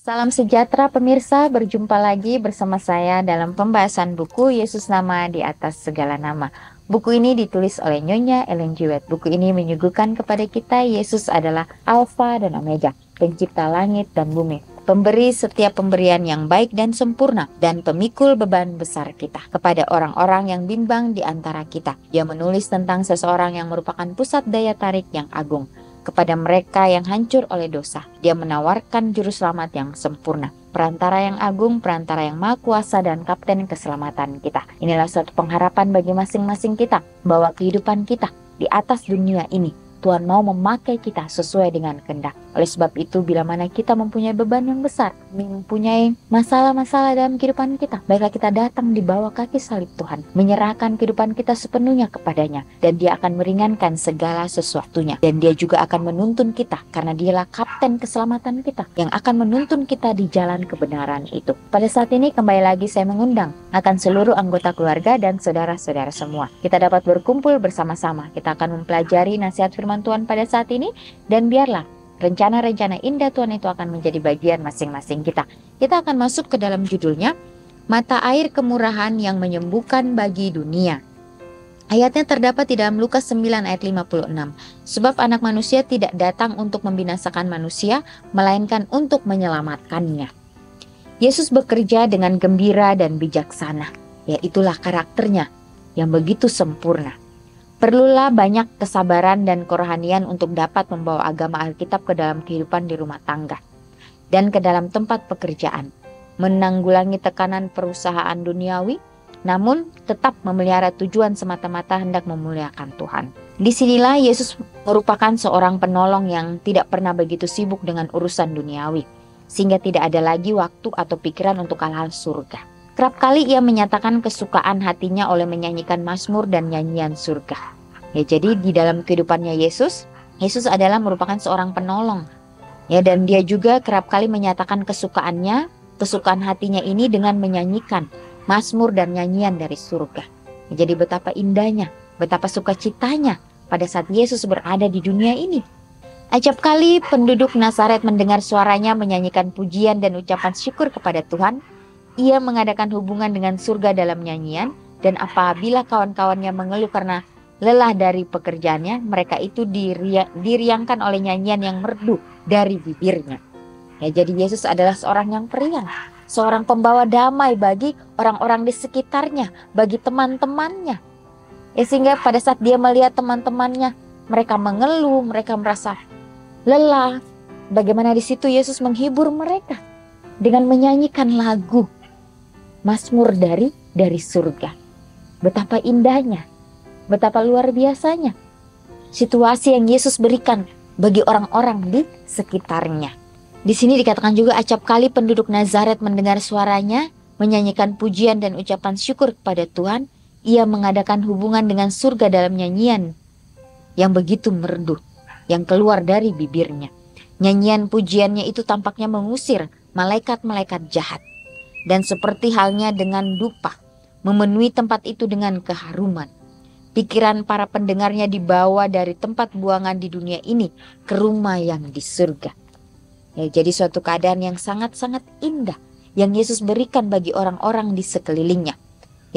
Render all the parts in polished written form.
Salam sejahtera pemirsa, berjumpa lagi bersama saya dalam pembahasan buku Yesus Nama di Atas Segala Nama. Buku ini ditulis oleh Nyonya Ellen G. White. Buku ini menyuguhkan kepada kita Yesus adalah Alfa dan Omega, pencipta langit dan bumi, pemberi setiap pemberian yang baik dan sempurna, dan pemikul beban besar kita kepada orang-orang yang bimbang di antara kita. Dia menulis tentang seseorang yang merupakan pusat daya tarik yang agung. Kepada mereka yang hancur oleh dosa, dia menawarkan juru selamat yang sempurna, perantara yang agung, perantara yang maha kuasa, dan kapten keselamatan kita. Inilah suatu pengharapan bagi masing-masing kita, bahwa kehidupan kita di atas dunia ini, Tuhan mau memakai kita sesuai dengan kehendak. Oleh sebab itu, bila mana kita mempunyai beban yang besar, mempunyai masalah-masalah dalam kehidupan kita, baiklah kita datang di bawah kaki salib Tuhan, menyerahkan kehidupan kita sepenuhnya kepadanya, dan Dia akan meringankan segala sesuatunya. Dan Dia juga akan menuntun kita, karena Dialah kapten keselamatan kita, yang akan menuntun kita di jalan kebenaran itu. Pada saat ini kembali lagi saya mengundang akan seluruh anggota keluarga dan saudara-saudara semua. Kita dapat berkumpul bersama-sama. Kita akan mempelajari nasihat firman Tuhan pada saat ini, dan biarlah rencana-rencana indah Tuhan itu akan menjadi bagian masing-masing kita. Kita akan masuk ke dalam judulnya, Mata Air Kemurahan yang Menyembuhkan Bagi Dunia. Ayatnya terdapat di dalam Lukas 9 ayat 56. Sebab anak manusia tidak datang untuk membinasakan manusia, melainkan untuk menyelamatkannya. Yesus bekerja dengan gembira dan bijaksana. Ya, itulah karakternya yang begitu sempurna. Perlulah banyak kesabaran dan kerohanian untuk dapat membawa agama Alkitab ke dalam kehidupan di rumah tangga dan ke dalam tempat pekerjaan, menanggulangi tekanan perusahaan duniawi, namun tetap memelihara tujuan semata-mata hendak memuliakan Tuhan. Disinilah Yesus merupakan seorang penolong yang tidak pernah begitu sibuk dengan urusan duniawi, sehingga tidak ada lagi waktu atau pikiran untuk hal-hal surga. Kerap kali ia menyatakan kesukaan hatinya oleh menyanyikan mazmur dan nyanyian surga. Ya, jadi di dalam kehidupannya Yesus adalah merupakan seorang penolong. Ya, dan dia juga kerap kali menyatakan kesukaan hatinya ini dengan menyanyikan mazmur dan nyanyian dari surga. Ya, jadi betapa indahnya, betapa sukacitanya pada saat Yesus berada di dunia ini. Acap kali penduduk Nazaret mendengar suaranya menyanyikan pujian dan ucapan syukur kepada Tuhan. Ia mengadakan hubungan dengan surga dalam nyanyian, dan apabila kawan-kawannya mengeluh karena lelah dari pekerjaannya, mereka itu diriangkan oleh nyanyian yang merdu dari bibirnya. Ya, jadi Yesus adalah seorang yang periang, seorang pembawa damai bagi orang-orang di sekitarnya, bagi teman-temannya. Ya, sehingga pada saat dia melihat teman-temannya, mereka mengeluh, mereka merasa lelah. Bagaimana di situ Yesus menghibur mereka dengan menyanyikan lagu mazmur dari surga. Betapa indahnya, betapa luar biasanya situasi yang Yesus berikan bagi orang-orang di sekitarnya. Di sini dikatakan juga acap kali penduduk Nazaret mendengar suaranya menyanyikan pujian dan ucapan syukur kepada Tuhan. Ia mengadakan hubungan dengan surga dalam nyanyian yang begitu merdu yang keluar dari bibirnya. Nyanyian pujiannya itu tampaknya mengusir malaikat-malaikat jahat. Dan seperti halnya dengan dupa, memenuhi tempat itu dengan keharuman. Pikiran para pendengarnya dibawa dari tempat buangan di dunia ini ke rumah yang di surga. Ya, jadi suatu keadaan yang sangat-sangat indah yang Yesus berikan bagi orang-orang di sekelilingnya.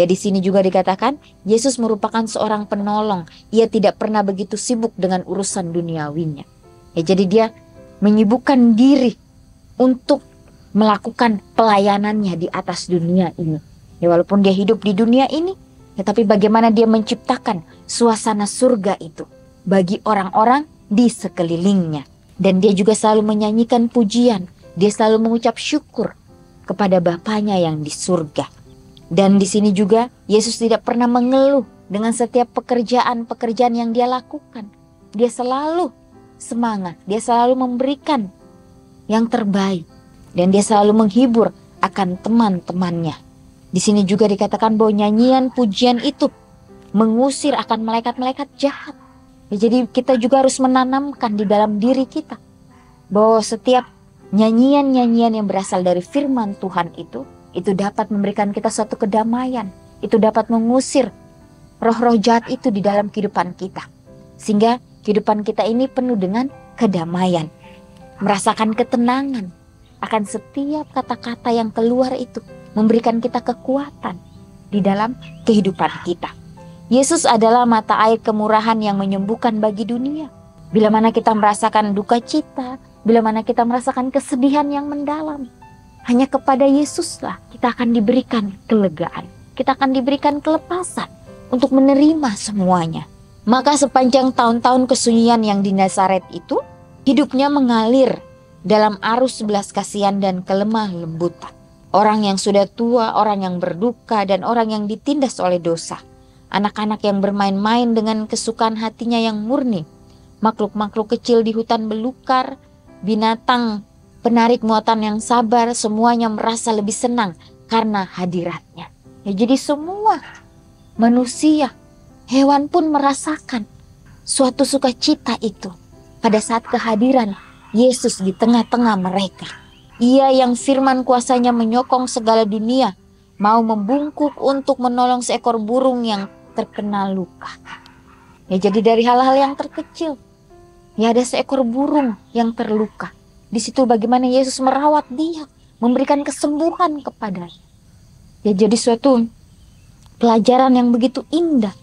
Ya, di sini juga dikatakan Yesus merupakan seorang penolong. Ia tidak pernah begitu sibuk dengan urusan duniawinya. Ya, jadi dia menyibukkan diri untuk melakukan pelayanannya di atas dunia ini. Ya, walaupun dia hidup di dunia ini, ya, tapi bagaimana dia menciptakan suasana surga itu bagi orang-orang di sekelilingnya. Dan dia juga selalu menyanyikan pujian. Dia selalu mengucap syukur kepada Bapanya yang di surga. Dan di sini juga Yesus tidak pernah mengeluh dengan setiap pekerjaan-pekerjaan yang dia lakukan. Dia selalu semangat, dia selalu memberikan yang terbaik. Dan dia selalu menghibur akan teman-temannya. Di sini juga dikatakan bahwa nyanyian pujian itu mengusir akan malaikat-malaikat jahat. Ya, jadi kita juga harus menanamkan di dalam diri kita bahwa setiap nyanyian-nyanyian yang berasal dari firman Tuhan itu dapat memberikan kita suatu kedamaian. Itu dapat mengusir roh-roh jahat itu di dalam kehidupan kita. Sehingga kehidupan kita ini penuh dengan kedamaian, merasakan ketenangan. akan setiap kata-kata yang keluar itu, memberikan kita kekuatan di dalam kehidupan kita. Yesus adalah mata air kemurahan yang menyembuhkan bagi dunia. Bila mana kita merasakan duka cita, bila mana kita merasakan kesedihan yang mendalam, hanya kepada Yesuslah kita akan diberikan kelegaan. Kita akan diberikan kelepasan untuk menerima semuanya. Maka sepanjang tahun-tahun kesunyian yang di Nazaret itu, hidupnya mengalir dalam arus belas kasihan dan kelemah lembutan. Orang yang sudah tua, orang yang berduka, dan orang yang ditindas oleh dosa. Anak-anak yang bermain-main dengan kesukaan hatinya yang murni. Makhluk-makhluk kecil di hutan belukar, binatang penarik muatan yang sabar, semuanya merasa lebih senang karena hadiratnya. Ya, jadi semua manusia, hewan pun merasakan suatu sukacita itu pada saat kehadiran Yesus di tengah-tengah mereka. Ia yang firman kuasanya menyokong segala dunia, mau membungkuk untuk menolong seekor burung yang terkena luka. Ya, jadi dari hal-hal yang terkecil, ya ada seekor burung yang terluka. Di situ bagaimana Yesus merawat dia, memberikan kesembuhan kepadanya. Ya, jadi suatu pelajaran yang begitu indah.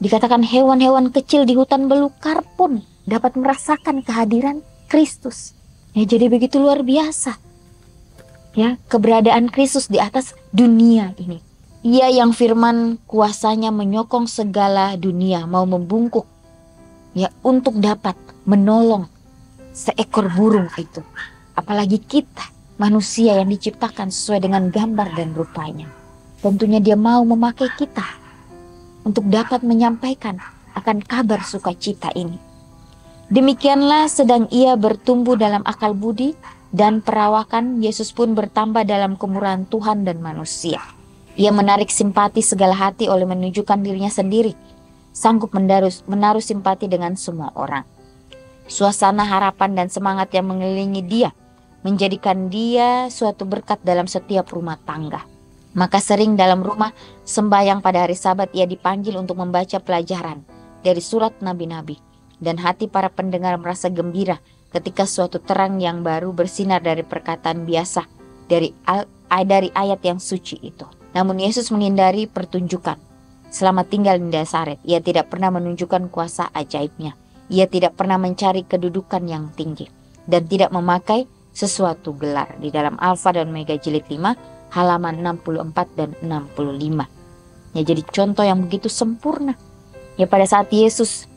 Dikatakan hewan-hewan kecil di hutan belukar pun dapat merasakan kehadiran Kristus. Ya, jadi begitu luar biasa. Ya, keberadaan Kristus di atas dunia ini. Ia yang firman kuasanya menyokong segala dunia, mau membungkuk ya untuk dapat menolong seekor burung itu. Apalagi kita, manusia yang diciptakan sesuai dengan gambar dan rupanya. Tentunya dia mau memakai kita untuk dapat menyampaikan akan kabar sukacita ini. Demikianlah sedang ia bertumbuh dalam akal budi dan perawakan, Yesus pun bertambah dalam kemurahan Tuhan dan manusia. Ia menarik simpati segala hati oleh menunjukkan dirinya sendiri, sanggup menaruh simpati dengan semua orang. Suasana harapan dan semangat yang mengelilingi dia, menjadikan dia suatu berkat dalam setiap rumah tangga. Maka sering dalam rumah sembahyang pada hari Sabat ia dipanggil untuk membaca pelajaran dari surat nabi-nabi. Dan hati para pendengar merasa gembira ketika suatu terang yang baru bersinar dari perkataan biasa dari ayat yang suci itu. Namun Yesus menghindari pertunjukan. Selama tinggal di Nazaret, ia tidak pernah menunjukkan kuasa ajaibnya. Ia tidak pernah mencari kedudukan yang tinggi dan tidak memakai sesuatu gelar. Di dalam Alfa dan Omega jilid 5 halaman 64 dan 65. Ya, jadi contoh yang begitu sempurna. Ya, pada saat Yesus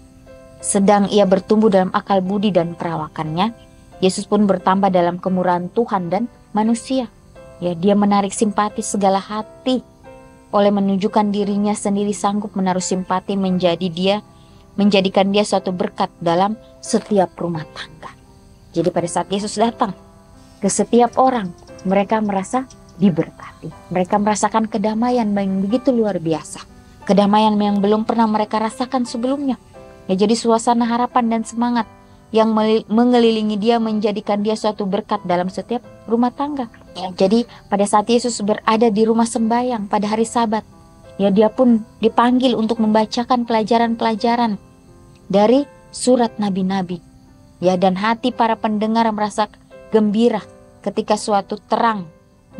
sedang ia bertumbuh dalam akal budi dan perawakannya, Yesus pun bertambah dalam kemurahan Tuhan dan manusia. Ya, dia menarik simpati segala hati oleh menunjukkan dirinya sendiri sanggup menaruh simpati menjadikan dia suatu berkat dalam setiap rumah tangga. Jadi pada saat Yesus datang ke setiap orang, mereka merasa diberkati. Mereka merasakan kedamaian yang begitu luar biasa. Kedamaian yang belum pernah mereka rasakan sebelumnya. Ya, jadi suasana harapan dan semangat yang mengelilingi dia menjadikan dia suatu berkat dalam setiap rumah tangga. Ya, jadi pada saat Yesus berada di rumah sembahyang pada hari Sabat, ya dia pun dipanggil untuk membacakan pelajaran-pelajaran dari surat nabi-nabi. Ya, dan hati para pendengar merasa gembira ketika suatu terang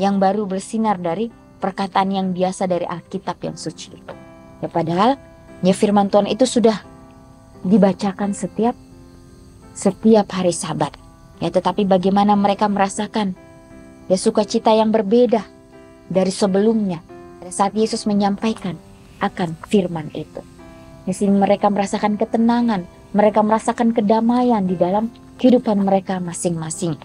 yang baru bersinar dari perkataan yang biasa dari Alkitab yang suci itu. Ya, padahal ya firman Tuhan itu sudah dibacakan setiap hari Sabat. Ya, tetapi bagaimana mereka merasakan ya sukacita yang berbeda dari sebelumnya pada saat Yesus menyampaikan akan firman itu. Di sini mereka merasakan ketenangan, mereka merasakan kedamaian di dalam kehidupan mereka masing-masing.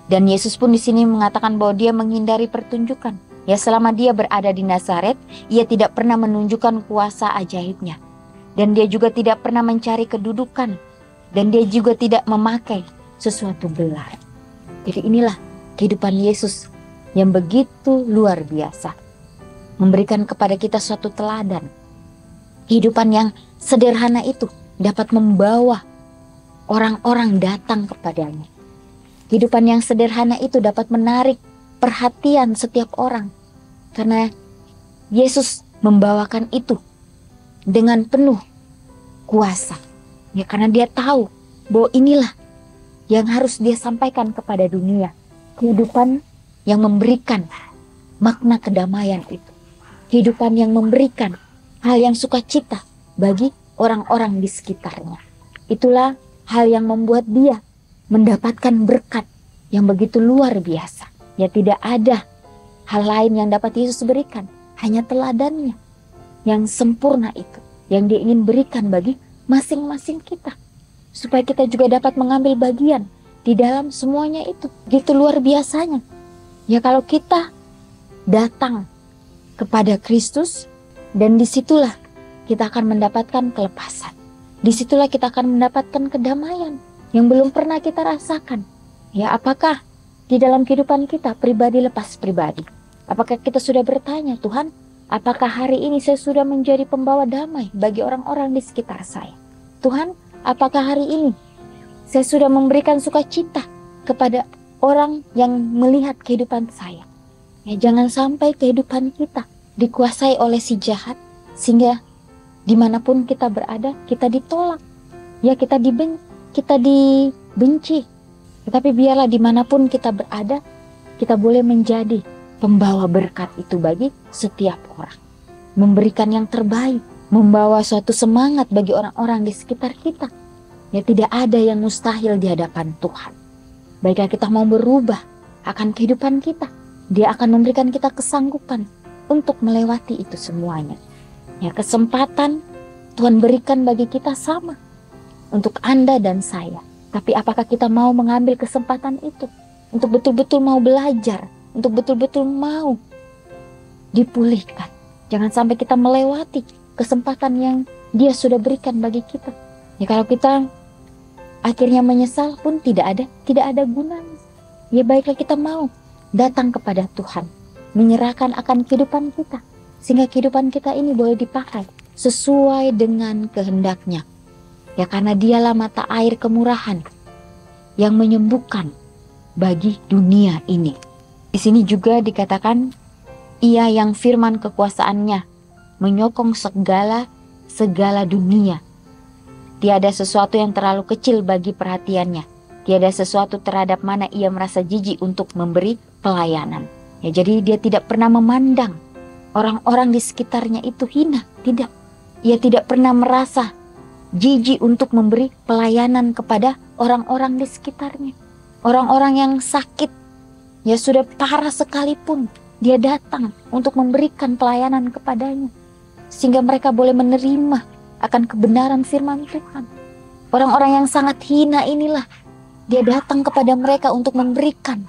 Dan Yesus pun di sini mengatakan bahwa dia menghindari pertunjukan. Ya, selama dia berada di Nazaret, ia tidak pernah menunjukkan kuasa ajaibnya. Dan dia juga tidak pernah mencari kedudukan. Dan dia juga tidak memakai sesuatu gelar. Jadi inilah kehidupan Yesus yang begitu luar biasa. Memberikan kepada kita suatu teladan. Kehidupan yang sederhana itu dapat membawa orang-orang datang kepadanya. Kehidupan yang sederhana itu dapat menarik perhatian setiap orang. Karena Yesus membawakan itu dengan penuh kuasa. Ya, karena dia tahu bahwa inilah yang harus dia sampaikan kepada dunia. kehidupan yang memberikan makna kedamaian itu. Kehidupan yang memberikan hal yang sukacita bagi orang-orang di sekitarnya. Itulah hal yang membuat dia mendapatkan berkat yang begitu luar biasa. Ya, tidak ada hal lain yang dapat Yesus berikan, hanya teladannya yang sempurna itu, yang dia ingin berikan bagi masing-masing kita. Supaya kita juga dapat mengambil bagian di dalam semuanya itu. Gitu luar biasanya. Ya, kalau kita datang kepada Kristus, dan disitulah kita akan mendapatkan kelepasan. Disitulah kita akan mendapatkan kedamaian yang belum pernah kita rasakan. Ya, apakah di dalam kehidupan kita pribadi lepas pribadi, apakah kita sudah bertanya, Tuhan, apakah hari ini saya sudah menjadi pembawa damai bagi orang-orang di sekitar saya? Tuhan, apakah hari ini saya sudah memberikan sukacita kepada orang yang melihat kehidupan saya? Ya, jangan sampai kehidupan kita dikuasai oleh si jahat, sehingga dimanapun kita berada, kita ditolak, ya kita dibenci. Tetapi biarlah dimanapun kita berada, kita boleh menjadi pembawa berkat itu bagi setiap orang. Memberikan yang terbaik, membawa suatu semangat bagi orang-orang di sekitar kita. Ya, tidak ada yang mustahil di hadapan Tuhan. Baiklah kita mau berubah akan kehidupan kita, Dia akan memberikan kita kesanggupan untuk melewati itu semuanya. Ya, kesempatan Tuhan berikan bagi kita sama untuk Anda dan saya. Tapi apakah kita mau mengambil kesempatan itu untuk betul-betul mau belajar, untuk betul-betul mau dipulihkan. Jangan sampai kita melewati kesempatan yang Dia sudah berikan bagi kita. Ya, kalau kita akhirnya menyesal pun tidak ada gunanya. Ya, baiklah kita mau datang kepada Tuhan, menyerahkan akan kehidupan kita, sehingga kehidupan kita ini boleh dipakai sesuai dengan kehendaknya. Ya, karena Dialah mata air kemurahan yang menyembuhkan bagi dunia ini. Di sini juga dikatakan, Ia yang firman kekuasaannya menyokong segala dunia. Tiada sesuatu yang terlalu kecil bagi perhatiannya. Tiada sesuatu terhadap mana Ia merasa jijik untuk memberi pelayanan. Ya, jadi Dia tidak pernah memandang orang-orang di sekitarnya itu hina. Tidak. Ia tidak pernah merasa jijik untuk memberi pelayanan kepada orang-orang di sekitarnya. Orang-orang yang sakit, ya sudah parah sekalipun, Dia datang untuk memberikan pelayanan kepadanya, sehingga mereka boleh menerima akan kebenaran firman Tuhan. Orang-orang yang sangat hina inilah Dia datang kepada mereka untuk memberikan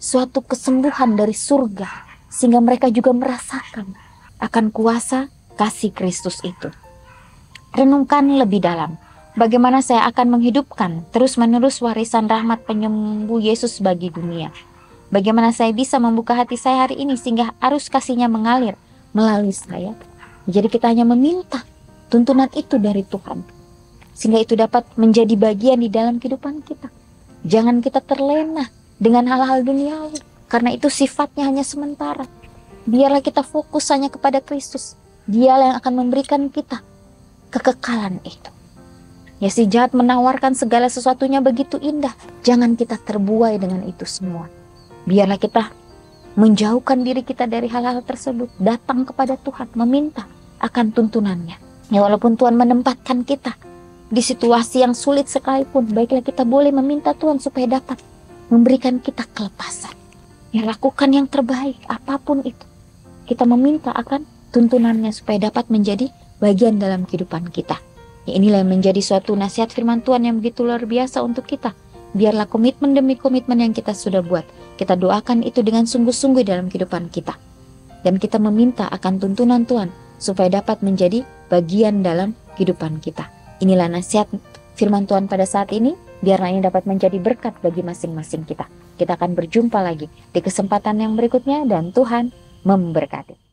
suatu kesembuhan dari surga, sehingga mereka juga merasakan akan kuasa kasih Kristus itu. Renungkan lebih dalam, bagaimana saya akan menghidupkan terus-menerus warisan rahmat penyembuh Yesus bagi dunia. Bagaimana saya bisa membuka hati saya hari ini sehingga arus kasih-Nya mengalir melalui saya. Jadi kita hanya meminta tuntunan itu dari Tuhan, sehingga itu dapat menjadi bagian di dalam kehidupan kita. Jangan kita terlena dengan hal-hal duniawi, karena itu sifatnya hanya sementara. Biarlah kita fokus hanya kepada Kristus. Dialah yang akan memberikan kita kekekalan itu. Ya, si jahat menawarkan segala sesuatunya begitu indah. Jangan kita terbuai dengan itu semua. Biarlah kita menjauhkan diri kita dari hal-hal tersebut. Datang kepada Tuhan, meminta akan tuntunannya. Ya, walaupun Tuhan menempatkan kita di situasi yang sulit sekalipun, baiklah kita boleh meminta Tuhan supaya dapat memberikan kita kelepasan. Ya, lakukan yang terbaik, apapun itu. Kita meminta akan tuntunannya supaya dapat menjadi bagian dalam kehidupan kita. Ya, inilah yang menjadi suatu nasihat firman Tuhan yang begitu luar biasa untuk kita. Biarlah komitmen demi komitmen yang kita sudah buat, kita doakan itu dengan sungguh-sungguh dalam kehidupan kita. Dan kita meminta akan tuntunan Tuhan supaya dapat menjadi bagian dalam kehidupan kita. Inilah nasihat firman Tuhan pada saat ini. Biarlah ini dapat menjadi berkat bagi masing-masing kita. Kita akan berjumpa lagi di kesempatan yang berikutnya, dan Tuhan memberkati.